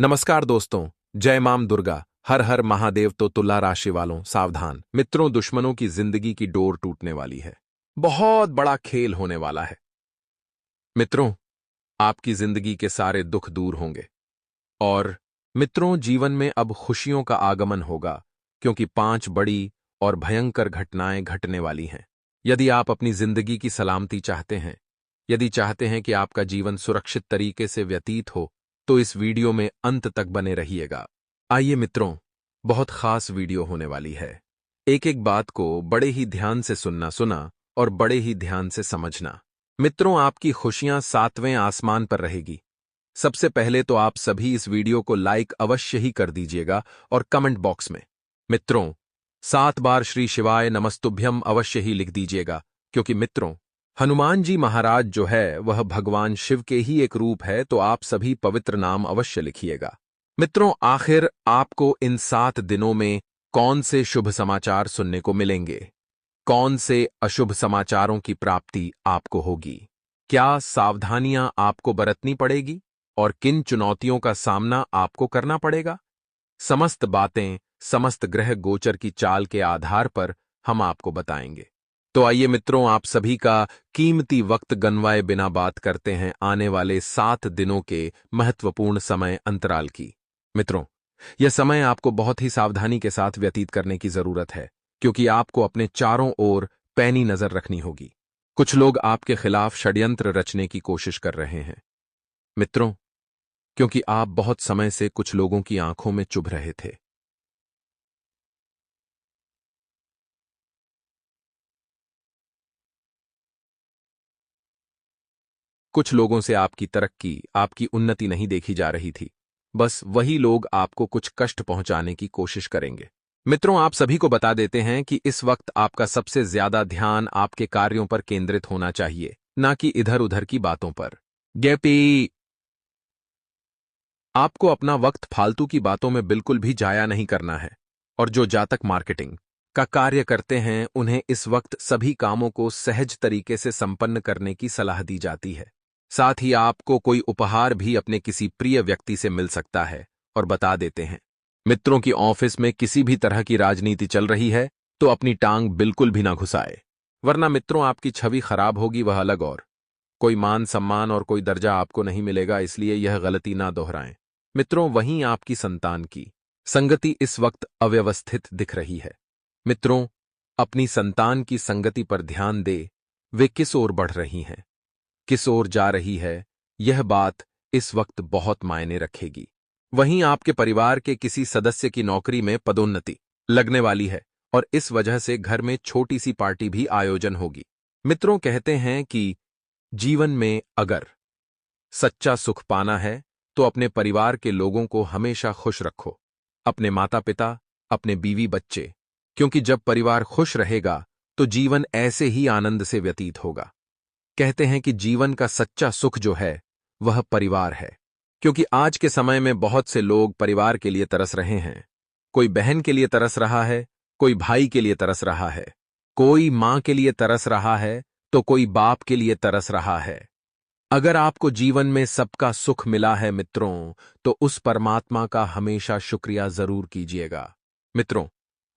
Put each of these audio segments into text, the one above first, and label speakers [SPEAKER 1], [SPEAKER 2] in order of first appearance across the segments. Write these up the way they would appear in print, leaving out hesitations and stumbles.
[SPEAKER 1] नमस्कार दोस्तों। जय माम दुर्गा। हर हर महादेव। तो तुला राशि वालों सावधान। मित्रों, दुश्मनों की जिंदगी की डोर टूटने वाली है। बहुत बड़ा खेल होने वाला है। मित्रों, आपकी जिंदगी के सारे दुख दूर होंगे और मित्रों, जीवन में अब खुशियों का आगमन होगा, क्योंकि 5 बड़ी और भयंकर घटनाएं घटने वाली हैं। यदि आप अपनी जिंदगी की सलामती चाहते हैं, यदि चाहते हैं कि आपका जीवन सुरक्षित तरीके से व्यतीत हो, तो इस वीडियो में अंत तक बने रहिएगा। आइए मित्रों, बहुत खास वीडियो होने वाली है। एक एक बात को बड़े ही ध्यान से सुनना और बड़े ही ध्यान से समझना। मित्रों, आपकी खुशियां 7वें आसमान पर रहेगी। सबसे पहले तो आप सभी इस वीडियो को लाइक अवश्य ही कर दीजिएगा और कमेंट बॉक्स में मित्रों 7 बार श्री शिवाय नमस्तुभ्यम अवश्य ही लिख दीजिएगा, क्योंकि मित्रों, हनुमान जी महाराज जो है वह भगवान शिव के ही एक रूप है। तो आप सभी पवित्र नाम अवश्य लिखिएगा। मित्रों, आखिर आपको इन 7 दिनों में कौन से शुभ समाचार सुनने को मिलेंगे? कौन से अशुभ समाचारों की प्राप्ति आपको होगी? क्या सावधानियां आपको बरतनी पड़ेगी और किन चुनौतियों का सामना आपको करना पड़ेगा? समस्त बातें समस्त ग्रह गोचर की चाल के आधार पर हम आपको बताएंगे। तो आइए मित्रों, आप सभी का कीमती वक्त गंवाए बिना बात करते हैं आने वाले 7 दिनों के महत्वपूर्ण समय अंतराल की। मित्रों, यह समय आपको बहुत ही सावधानी के साथ व्यतीत करने की जरूरत है, क्योंकि आपको अपने चारों ओर पैनी नजर रखनी होगी। कुछ लोग आपके खिलाफ षड्यंत्र रचने की कोशिश कर रहे हैं। मित्रों, क्योंकि आप बहुत समय से कुछ लोगों की आंखों में चुभ रहे थे। कुछ लोगों से आपकी तरक्की, आपकी उन्नति नहीं देखी जा रही थी। बस वही लोग आपको कुछ कष्ट पहुंचाने की कोशिश करेंगे। मित्रों, आप सभी को बता देते हैं कि इस वक्त आपका सबसे ज्यादा ध्यान आपके कार्यों पर केंद्रित होना चाहिए, ना कि इधर उधर की बातों पर। गेपी, आपको अपना वक्त फालतू की बातों में बिल्कुल भी जाया नहीं करना है। और जो जातक मार्केटिंग का कार्य करते हैं, उन्हें इस वक्त सभी कामों को सहज तरीके से संपन्न करने की सलाह दी जाती है। साथ ही आपको कोई उपहार भी अपने किसी प्रिय व्यक्ति से मिल सकता है। और बता देते हैं मित्रों की ऑफिस में किसी भी तरह की राजनीति चल रही है, तो अपनी टांग बिल्कुल भी ना घुसाए, वरना मित्रों आपकी छवि खराब होगी, वह अलग। और कोई मान सम्मान और कोई दर्जा आपको नहीं मिलेगा, इसलिए यह गलती ना दोहराएं। मित्रों, वहीं आपकी संतान की संगति इस वक्त अव्यवस्थित दिख रही है। मित्रों, अपनी संतान की संगति पर ध्यान दे। वे किस ओर बढ़ रही हैं, किस ओर जा रही है, यह बात इस वक्त बहुत मायने रखेगी। वहीं आपके परिवार के किसी सदस्य की नौकरी में पदोन्नति लगने वाली है और इस वजह से घर में छोटी सी पार्टी भी आयोजन होगी। मित्रों, कहते हैं कि जीवन में अगर सच्चा सुख पाना है, तो अपने परिवार के लोगों को हमेशा खुश रखो। अपने माता पिता, अपने बीवी बच्चे, क्योंकि जब परिवार खुश रहेगा तो जीवन ऐसे ही आनंद से व्यतीत होगा। कहते हैं कि जीवन का सच्चा सुख जो है वह परिवार है, क्योंकि आज के समय में बहुत से लोग परिवार के लिए तरस रहे हैं। कोई बहन के लिए तरस रहा है, कोई भाई के लिए तरस रहा है, कोई मां के लिए तरस रहा है, तो कोई बाप के लिए तरस रहा है। अगर आपको जीवन में सबका सुख मिला है मित्रों, तो उस परमात्मा का हमेशा शुक्रिया जरूर कीजिएगा। मित्रों,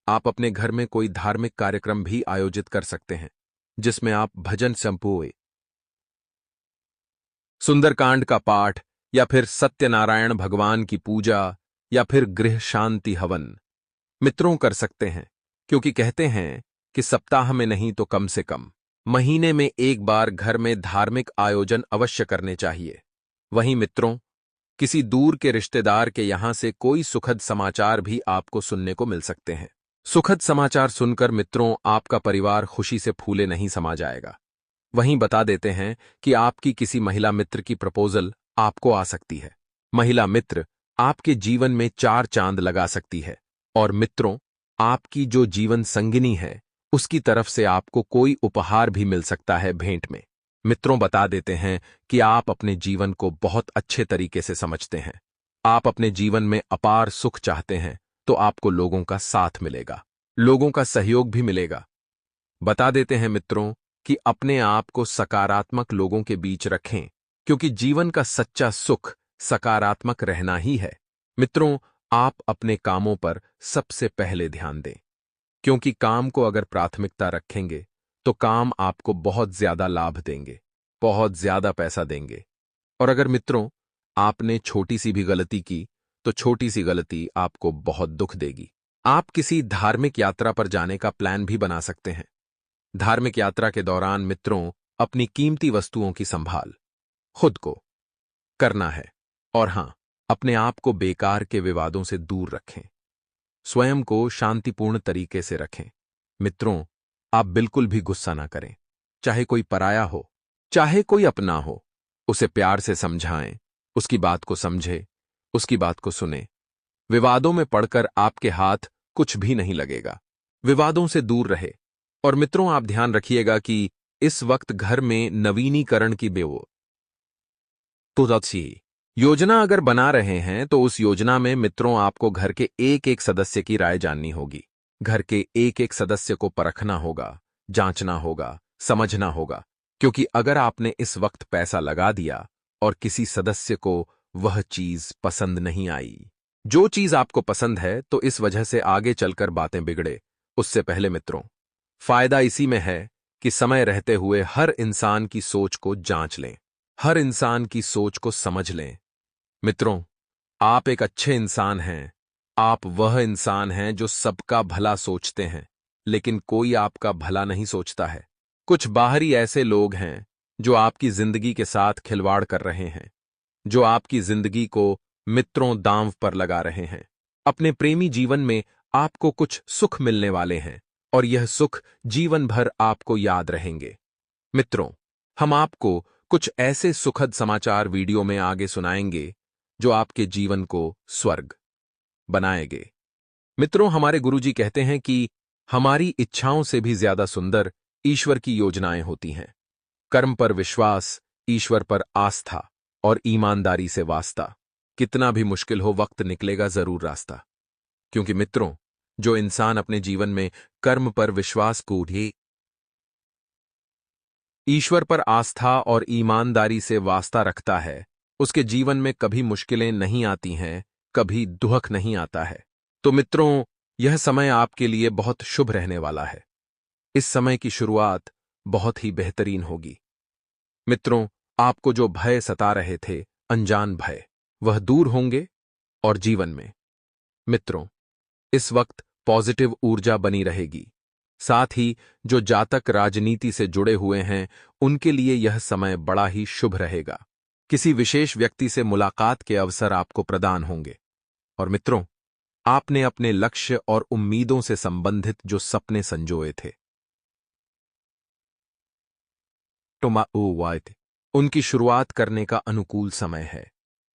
[SPEAKER 1] आप अपने घर में कोई धार्मिक कार्यक्रम भी आयोजित कर सकते हैं, जिसमें आप भजन संपुए, सुंदरकांड का पाठ, या फिर सत्यनारायण भगवान की पूजा, या फिर गृह शांति हवन मित्रों कर सकते हैं। क्योंकि कहते हैं कि सप्ताह में नहीं तो कम से कम महीने में एक बार घर में धार्मिक आयोजन अवश्य करने चाहिए। वहीं मित्रों, किसी दूर के रिश्तेदार के यहां से कोई सुखद समाचार भी आपको सुनने को मिल सकते हैं। सुखद समाचार सुनकर मित्रों आपका परिवार खुशी से फूले नहीं समा जाएगा। वहीं बता देते हैं कि आपकी किसी महिला मित्र की प्रपोजल आपको आ सकती है। महिला मित्र आपके जीवन में 4 चांद लगा सकती है। और मित्रों, आपकी जो जीवन संगिनी है, उसकी तरफ से आपको कोई उपहार भी मिल सकता है भेंट में। मित्रों, बता देते हैं कि आप अपने जीवन को बहुत अच्छे तरीके से समझते हैं। आप अपने जीवन में अपार सुख चाहते हैं, तो आपको लोगों का साथ मिलेगा, लोगों का सहयोग भी मिलेगा। बता देते हैं मित्रों कि अपने आप को सकारात्मक लोगों के बीच रखें, क्योंकि जीवन का सच्चा सुख सकारात्मक रहना ही है। मित्रों, आप अपने कामों पर सबसे पहले ध्यान दें, क्योंकि काम को अगर प्राथमिकता रखेंगे तो काम आपको बहुत ज्यादा लाभ देंगे, बहुत ज्यादा पैसा देंगे। और अगर मित्रों आपने छोटी सी भी गलती की तो छोटी सी गलती आपको बहुत दुख देगी। आप किसी धार्मिक यात्रा पर जाने का प्लान भी बना सकते हैं। धार्मिक यात्रा के दौरान मित्रों अपनी कीमती वस्तुओं की संभाल खुद को करना है। और हां, अपने आप को बेकार के विवादों से दूर रखें, स्वयं को शांतिपूर्ण तरीके से रखें। मित्रों, आप बिल्कुल भी गुस्सा ना करें, चाहे कोई पराया हो, चाहे कोई अपना हो। उसे प्यार से समझाएं, उसकी बात को समझे, उसकी बात को सुने। विवादों में पड़कर आपके हाथ कुछ भी नहीं लगेगा। विवादों से दूर रहे। और मित्रों, आप ध्यान रखिएगा कि इस वक्त घर में नवीनीकरण की बेवो तो अच्छी योजना अगर बना रहे हैं तो उस योजना में मित्रों आपको घर के एक एक सदस्य की राय जाननी होगी। घर के एक एक सदस्य को परखना होगा, जांचना होगा, समझना होगा। क्योंकि अगर आपने इस वक्त पैसा लगा दिया और किसी सदस्य को वह चीज पसंद नहीं आई, जो चीज आपको पसंद है, तो इस वजह से आगे चलकर बातें बिगड़े। उससे पहले मित्रों, फायदा इसी में है कि समय रहते हुए हर इंसान की सोच को जांच लें, हर इंसान की सोच को समझ लें। मित्रों, आप एक अच्छे इंसान हैं। आप वह इंसान हैं जो सबका भला सोचते हैं, लेकिन कोई आपका भला नहीं सोचता है। कुछ बाहरी ऐसे लोग हैं जो आपकी जिंदगी के साथ खिलवाड़ कर रहे हैं, जो आपकी जिंदगी को मित्रों दांव पर लगा रहे हैं। अपने प्रेमी जीवन में आपको कुछ सुख मिलने वाले हैं और यह सुख जीवन भर आपको याद रहेंगे। मित्रों, हम आपको कुछ ऐसे सुखद समाचार वीडियो में आगे सुनाएंगे जो आपके जीवन को स्वर्ग बनाएंगे। मित्रों, हमारे गुरुजी कहते हैं कि हमारी इच्छाओं से भी ज्यादा सुंदर ईश्वर की योजनाएं होती हैं। कर्म पर विश्वास, ईश्वर पर आस्था और ईमानदारी से वास्ता। कितना भी मुश्किल हो, वक्त निकलेगा जरूर रास्ता। क्योंकि मित्रों, जो इंसान अपने जीवन में कर्म पर विश्वास को ईश्वर पर आस्था और ईमानदारी से वास्ता रखता है, उसके जीवन में कभी मुश्किलें नहीं आती हैं, कभी दुख नहीं आता है। तो मित्रों, यह समय आपके लिए बहुत शुभ रहने वाला है। इस समय की शुरुआत बहुत ही बेहतरीन होगी। मित्रों, आपको जो भय सता रहे थे, अनजान भय, वह दूर होंगे। और जीवन में मित्रों इस वक्त पॉजिटिव ऊर्जा बनी रहेगी। साथ ही जो जातक राजनीति से जुड़े हुए हैं, उनके लिए यह समय बड़ा ही शुभ रहेगा। किसी विशेष व्यक्ति से मुलाकात के अवसर आपको प्रदान होंगे। और मित्रों, आपने अपने लक्ष्य और उम्मीदों से संबंधित जो सपने संजोए थे, उनकी शुरुआत करने का अनुकूल समय है।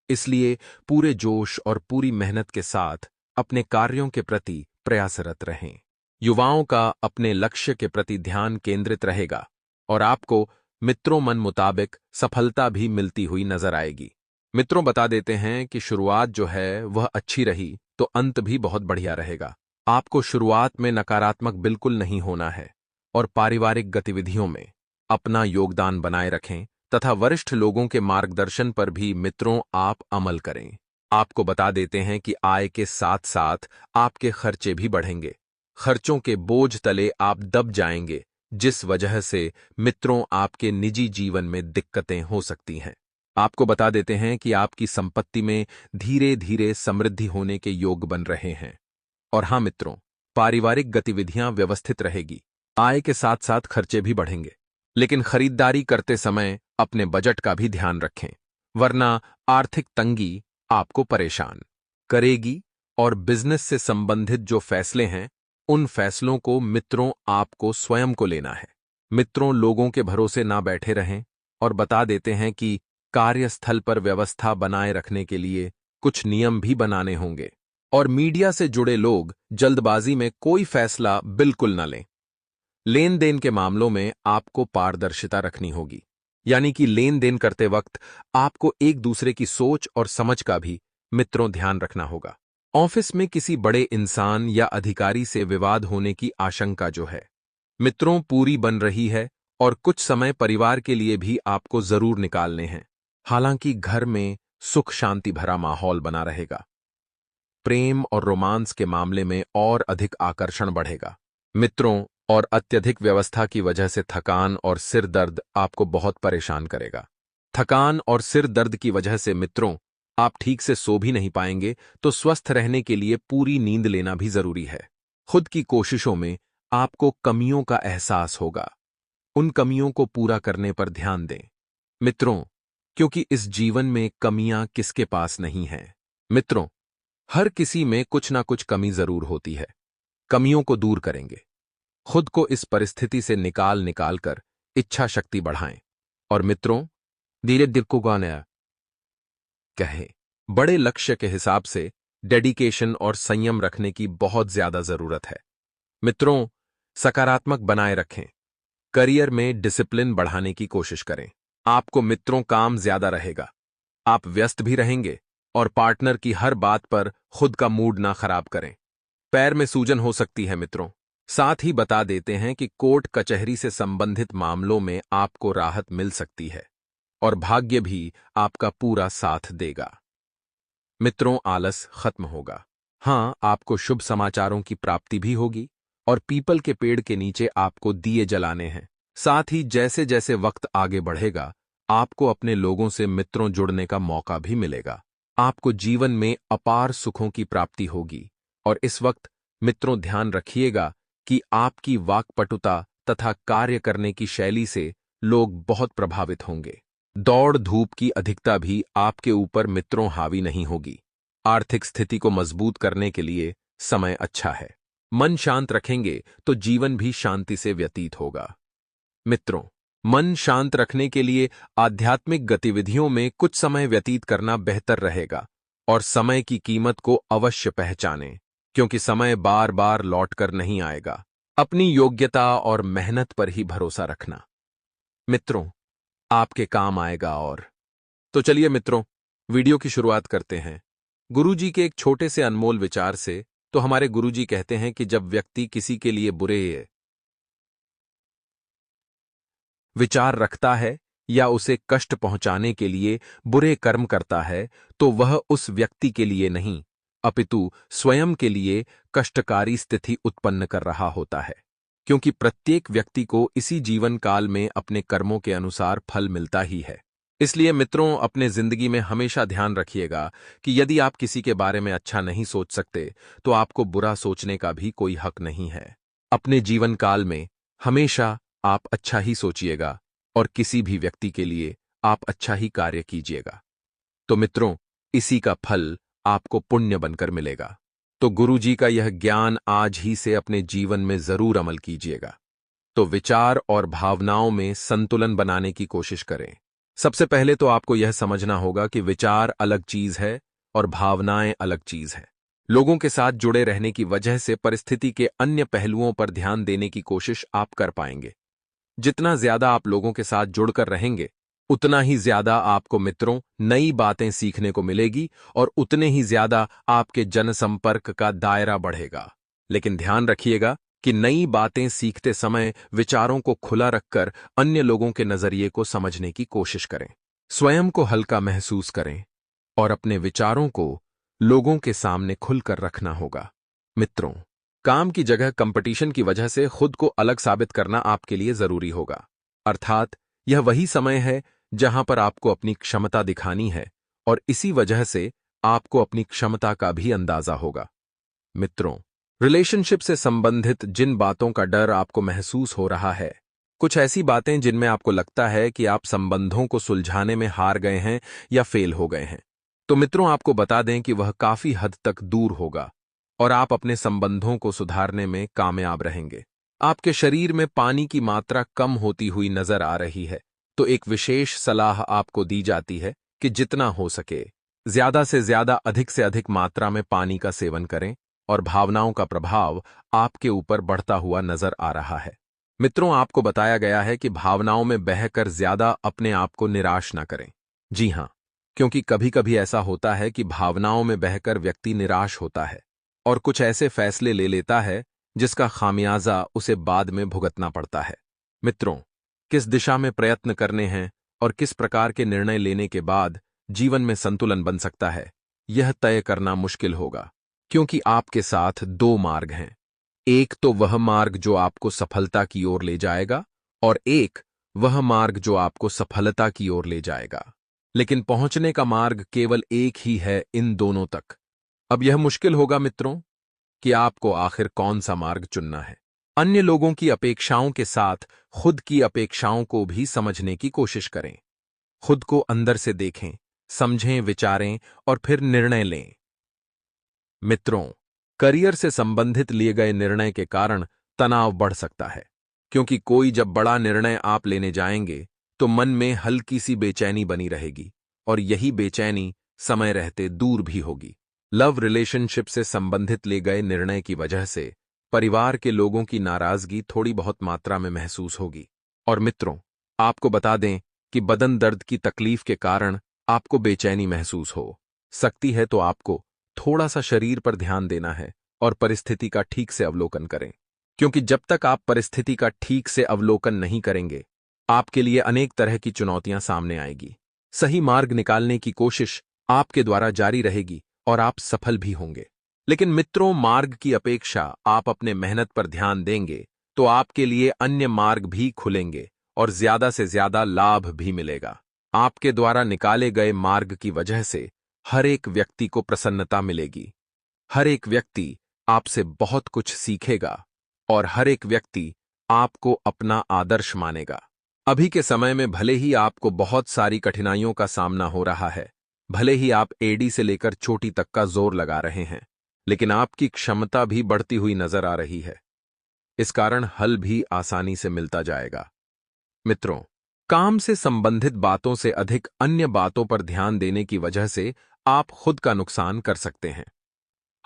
[SPEAKER 1] इसलिए पूरे जोश और पूरी मेहनत के साथ अपने कार्यों के प्रति प्रयासरत रहें। युवाओं का अपने लक्ष्य के प्रति ध्यान केंद्रित रहेगा और आपको मित्रों मन मुताबिक सफलता भी मिलती हुई नजर आएगी। मित्रों, बता देते हैं कि शुरुआत जो है वह अच्छी रही तो अंत भी बहुत बढ़िया रहेगा। आपको शुरुआत में नकारात्मक बिल्कुल नहीं होना है और पारिवारिक गतिविधियों में अपना योगदान बनाए रखें तथा वरिष्ठ लोगों के मार्गदर्शन पर भी मित्रों आप अमल करें। आपको बता देते हैं कि आय के साथ साथ आपके खर्चे भी बढ़ेंगे। खर्चों के बोझ तले आप दब जाएंगे, जिस वजह से मित्रों आपके निजी जीवन में दिक्कतें हो सकती हैं। आपको बता देते हैं कि आपकी संपत्ति में धीरे धीरे समृद्धि होने के योग बन रहे हैं। और हां मित्रों, पारिवारिक गतिविधियां व्यवस्थित रहेगी। आय के साथ साथ खर्चे भी बढ़ेंगे, लेकिन खरीदारी करते समय अपने बजट का भी ध्यान रखें, वरना आर्थिक तंगी आपको परेशान करेगी। और बिजनेस से संबंधित जो फैसले हैं, उन फैसलों को मित्रों आपको स्वयं को लेना है। मित्रों, लोगों के भरोसे ना बैठे रहें। और बता देते हैं कि कार्यस्थल पर व्यवस्था बनाए रखने के लिए कुछ नियम भी बनाने होंगे। और मीडिया से जुड़े लोग जल्दबाजी में कोई फैसला बिल्कुल न लें। लेन देन के मामलों में आपको पारदर्शिता रखनी होगी, यानी कि लेन देन करते वक्त आपको एक दूसरे की सोच और समझ का भी मित्रों ध्यान रखना होगा। ऑफिस में किसी बड़े इंसान या अधिकारी से विवाद होने की आशंका जो है मित्रों पूरी बन रही है और कुछ समय परिवार के लिए भी आपको जरूर निकालने हैं। हालांकि घर में सुख शांति भरा माहौल बना रहेगा। प्रेम और रोमांस के मामले में और अधिक आकर्षण बढ़ेगा। मित्रों और अत्यधिक व्यवस्था की वजह से थकान और सिर दर्द आपको बहुत परेशान करेगा। थकान और सिर दर्द की वजह से मित्रों आप ठीक से सो भी नहीं पाएंगे, तो स्वस्थ रहने के लिए पूरी नींद लेना भी जरूरी है। खुद की कोशिशों में आपको कमियों का एहसास होगा। उन कमियों को पूरा करने पर ध्यान दें मित्रों, क्योंकि इस जीवन में कमियां किसके पास नहीं हैं। मित्रों, हर किसी में कुछ ना कुछ कमी जरूर होती है। कमियों को दूर करेंगे, खुद को इस परिस्थिति से निकाल निकाल कर इच्छा शक्ति बढ़ाएं। और मित्रों, धीरे दिल को गाने कहे बड़े लक्ष्य के हिसाब से डेडिकेशन और संयम रखने की बहुत ज्यादा जरूरत है। मित्रों, सकारात्मक बनाए रखें। करियर में डिसिप्लिन बढ़ाने की कोशिश करें। आपको मित्रों काम ज्यादा रहेगा, आप व्यस्त भी रहेंगे और पार्टनर की हर बात पर खुद का मूड ना खराब करें। पैर में सूजन हो सकती है मित्रों। साथ ही बता देते हैं कि कोर्ट कचहरी से संबंधित मामलों में आपको राहत मिल सकती है और भाग्य भी आपका पूरा साथ देगा। मित्रों, आलस खत्म होगा। हां, आपको शुभ समाचारों की प्राप्ति भी होगी और पीपल के पेड़ के नीचे आपको दिए जलाने हैं। साथ ही जैसे जैसे वक्त आगे बढ़ेगा, आपको अपने लोगों से मित्रों जुड़ने का मौका भी मिलेगा। आपको जीवन में अपार सुखों की प्राप्ति होगी। और इस वक्त मित्रों ध्यान रखिएगा कि आपकी वाक्पटुता तथा कार्य करने की शैली से लोग बहुत प्रभावित होंगे। दौड़ धूप की अधिकता भी आपके ऊपर मित्रों हावी नहीं होगी। आर्थिक स्थिति को मजबूत करने के लिए समय अच्छा है। मन शांत रखेंगे तो जीवन भी शांति से व्यतीत होगा। मित्रों, मन शांत रखने के लिए आध्यात्मिक गतिविधियों में कुछ समय व्यतीत करना बेहतर रहेगा और समय की कीमत को अवश्य पहचानें, क्योंकि समय बार बार लौट कर नहीं आएगा। अपनी योग्यता और मेहनत पर ही भरोसा रखना मित्रों आपके काम आएगा। और तो चलिए मित्रों, वीडियो की शुरुआत करते हैं गुरुजी के एक छोटे से अनमोल विचार से। तो हमारे गुरुजी कहते हैं कि जब व्यक्ति किसी के लिए बुरे विचार रखता है या उसे कष्ट पहुंचाने के लिए बुरे कर्म करता है, तो वह उस व्यक्ति के लिए नहीं, अपितु स्वयं के लिए कष्टकारी स्थिति उत्पन्न कर रहा होता है। क्योंकि प्रत्येक व्यक्ति को इसी जीवन काल में अपने कर्मों के अनुसार फल मिलता ही है। इसलिए मित्रों, अपने जिंदगी में हमेशा ध्यान रखिएगा कि यदि आप किसी के बारे में अच्छा नहीं सोच सकते, तो आपको बुरा सोचने का भी कोई हक नहीं है। अपने जीवन काल में हमेशा आप अच्छा ही सोचिएगा और किसी भी व्यक्ति के लिए आप अच्छा ही कार्य कीजिएगा। तो मित्रों, इसी का फल आपको पुण्य बनकर मिलेगा। तो गुरुजी का यह ज्ञान आज ही से अपने जीवन में जरूर अमल कीजिएगा। तो विचार और भावनाओं में संतुलन बनाने की कोशिश करें। सबसे पहले तो आपको यह समझना होगा कि विचार अलग चीज है और भावनाएं अलग चीज है। लोगों के साथ जुड़े रहने की वजह से परिस्थिति के अन्य पहलुओं पर ध्यान देने की कोशिश आप कर पाएंगे। जितना ज्यादा आप लोगों के साथ जुड़कर रहेंगे, उतना ही ज्यादा आपको मित्रों नई बातें सीखने को मिलेगी और उतने ही ज्यादा आपके जनसंपर्क का दायरा बढ़ेगा। लेकिन ध्यान रखिएगा कि नई बातें सीखते समय विचारों को खुला रखकर अन्य लोगों के नजरिए को समझने की कोशिश करें। स्वयं को हल्का महसूस करें और अपने विचारों को लोगों के सामने खुलकर रखना होगा। मित्रों, काम की जगह कंपटीशन की वजह से खुद को अलग साबित करना आपके लिए जरूरी होगा। अर्थात यह वही समय है जहां पर आपको अपनी क्षमता दिखानी है और इसी वजह से आपको अपनी क्षमता का भी अंदाजा होगा। मित्रों, रिलेशनशिप से संबंधित जिन बातों का डर आपको महसूस हो रहा है, कुछ ऐसी बातें जिनमें आपको लगता है कि आप संबंधों को सुलझाने में हार गए हैं या फेल हो गए हैं, तो मित्रों आपको बता दें कि वह काफी हद तक दूर होगा और आप अपने संबंधों को सुधारने में कामयाब रहेंगे। आपके शरीर में पानी की मात्रा कम होती हुई नजर आ रही है, तो एक विशेष सलाह आपको दी जाती है कि जितना हो सके ज्यादा से ज्यादा अधिक से अधिक मात्रा में पानी का सेवन करें और भावनाओं का प्रभाव आपके ऊपर बढ़ता हुआ नजर आ रहा है। मित्रों, आपको बताया गया है कि भावनाओं में बहकर ज्यादा अपने आप को निराश न करें। जी हां, क्योंकि कभी कभी ऐसा होता है कि भावनाओं में बहकर व्यक्ति निराश होता है और कुछ ऐसे फैसले ले लेता है जिसका खामियाजा उसे बाद में भुगतना पड़ता है। मित्रों, किस दिशा में प्रयत्न करने हैं और किस प्रकार के निर्णय लेने के बाद जीवन में संतुलन बन सकता है, यह तय करना मुश्किल होगा। क्योंकि आपके साथ दो मार्ग हैं। एक तो वह मार्ग जो आपको सफलता की ओर ले जाएगा और एक वह मार्ग जो आपको सफलता की ओर ले जाएगा। लेकिन पहुंचने का मार्ग केवल एक ही है इन दोनों तक। अब यह मुश्किल होगा मित्रों कि आपको आखिर कौन सा मार्ग चुनना है। अन्य लोगों की अपेक्षाओं के साथ खुद की अपेक्षाओं को भी समझने की कोशिश करें। खुद को अंदर से देखें, समझें, विचारें और फिर निर्णय लें। मित्रों, करियर से संबंधित लिए गए निर्णय के कारण तनाव बढ़ सकता है, क्योंकि कोई जब बड़ा निर्णय आप लेने जाएंगे तो मन में हल्की सी बेचैनी बनी रहेगी और यही बेचैनी समय रहते दूर भी होगी। लव रिलेशनशिप से संबंधित ले गए निर्णय की वजह से परिवार के लोगों की नाराजगी थोड़ी बहुत मात्रा में महसूस होगी। और मित्रों, आपको बता दें कि बदन दर्द की तकलीफ के कारण आपको बेचैनी महसूस हो सकती है, तो आपको थोड़ा सा शरीर पर ध्यान देना है और परिस्थिति का ठीक से अवलोकन करें, क्योंकि जब तक आप परिस्थिति का ठीक से अवलोकन नहीं करेंगे, आपके लिए अनेक तरह की चुनौतियां सामने आएगी। सही मार्ग निकालने की कोशिश आपके द्वारा जारी रहेगी और आप सफल भी होंगे। लेकिन मित्रों, मार्ग की अपेक्षा आप अपने मेहनत पर ध्यान देंगे तो आपके लिए अन्य मार्ग भी खुलेंगे और ज्यादा से ज्यादा लाभ भी मिलेगा। आपके द्वारा निकाले गए मार्ग की वजह से हर एक व्यक्ति को प्रसन्नता मिलेगी, हर एक व्यक्ति आपसे बहुत कुछ सीखेगा और हर एक व्यक्ति आपको अपना आदर्श मानेगा। अभी के समय में भले ही आपको बहुत सारी कठिनाइयों का सामना हो रहा है, भले ही आप एड़ी से लेकर चोटी तक का जोर लगा रहे हैं, लेकिन आपकी क्षमता भी बढ़ती हुई नजर आ रही है। इस कारण हल भी आसानी से मिलता जाएगा। मित्रों, काम से संबंधित बातों से अधिक अन्य बातों पर ध्यान देने की वजह से आप खुद का नुकसान कर सकते हैं।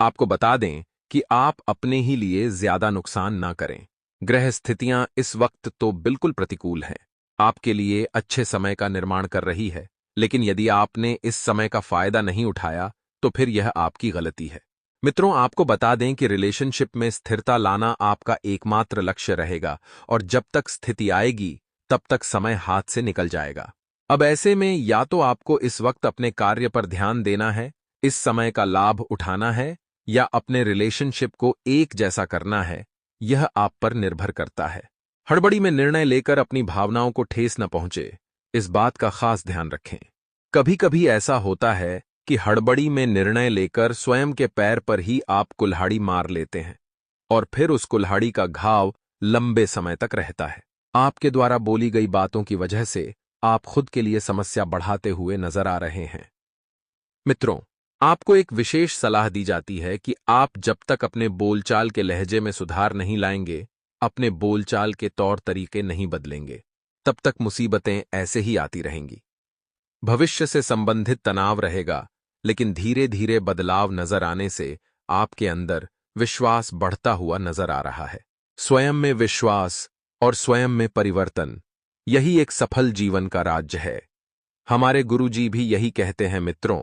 [SPEAKER 1] आपको बता दें कि आप अपने ही लिए ज्यादा नुकसान ना करें। ग्रह स्थितियां इस वक्त तो बिल्कुल प्रतिकूल हैं, आपके लिए अच्छे समय का निर्माण कर रही है, लेकिन यदि आपने इस समय का फायदा नहीं उठाया तो फिर यह आपकी गलती है। मित्रों, आपको बता दें कि रिलेशनशिप में स्थिरता लाना आपका एकमात्र लक्ष्य रहेगा और जब तक स्थिति आएगी तब तक समय हाथ से निकल जाएगा। अब ऐसे में या तो आपको इस वक्त अपने कार्य पर ध्यान देना है, इस समय का लाभ उठाना है, या अपने रिलेशनशिप को एक जैसा करना है। यह आप पर निर्भर करता है। हड़बड़ी में निर्णय लेकर अपनी भावनाओं को ठेस न पहुंचे, इस बात का खास ध्यान रखें। कभी कभी ऐसा होता है कि हड़बड़ी में निर्णय लेकर स्वयं के पैर पर ही आप कुल्हाड़ी मार लेते हैं और फिर उस कुल्हाड़ी का घाव लंबे समय तक रहता है। आपके द्वारा बोली गई बातों की वजह से आप खुद के लिए समस्या बढ़ाते हुए नजर आ रहे हैं। मित्रों, आपको एक विशेष सलाह दी जाती है कि आप जब तक अपने बोलचाल के लहजे में सुधार नहीं लाएंगे, अपने बोलचाल के तौर तरीके नहीं बदलेंगे, तब तक मुसीबतें ऐसे ही आती रहेंगी। भविष्य से संबंधित तनाव रहेगा, लेकिन धीरे धीरे बदलाव नजर आने से आपके अंदर विश्वास बढ़ता हुआ नजर आ रहा है। स्वयं में विश्वास और स्वयं में परिवर्तन, यही एक सफल जीवन का राज्य है। हमारे गुरुजी भी यही कहते हैं मित्रों